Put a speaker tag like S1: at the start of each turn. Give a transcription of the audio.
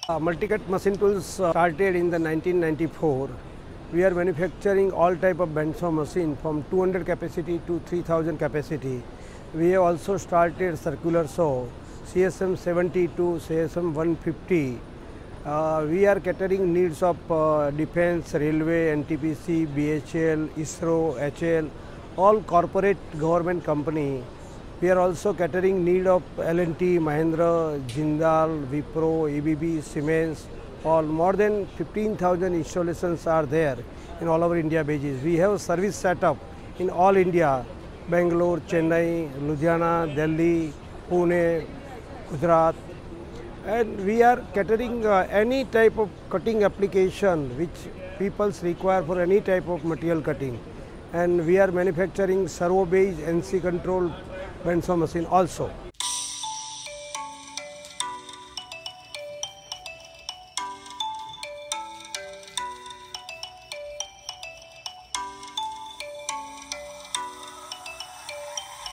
S1: Multicut machine tools started in the 1994. We are manufacturing all type of bandsaw machine from 200 capacity to 3000 capacity. We have also started circular saw CSM 70 to CSM 150. We are catering needs of defense, railway, NTPC, BHL, ISRO, HL, all corporate government company. We are also catering need of L&T, Mahindra, Jindal, Wipro, ABB, Siemens. All more than 15,000 installations are there in all over India basis. We have service setup in all India, Bangalore, Chennai, Ludhiana, Delhi, Pune, Gujarat. And we are catering any type of cutting application which people require for any type of material cutting. And we are manufacturing servo based NC control bandsaw machine also.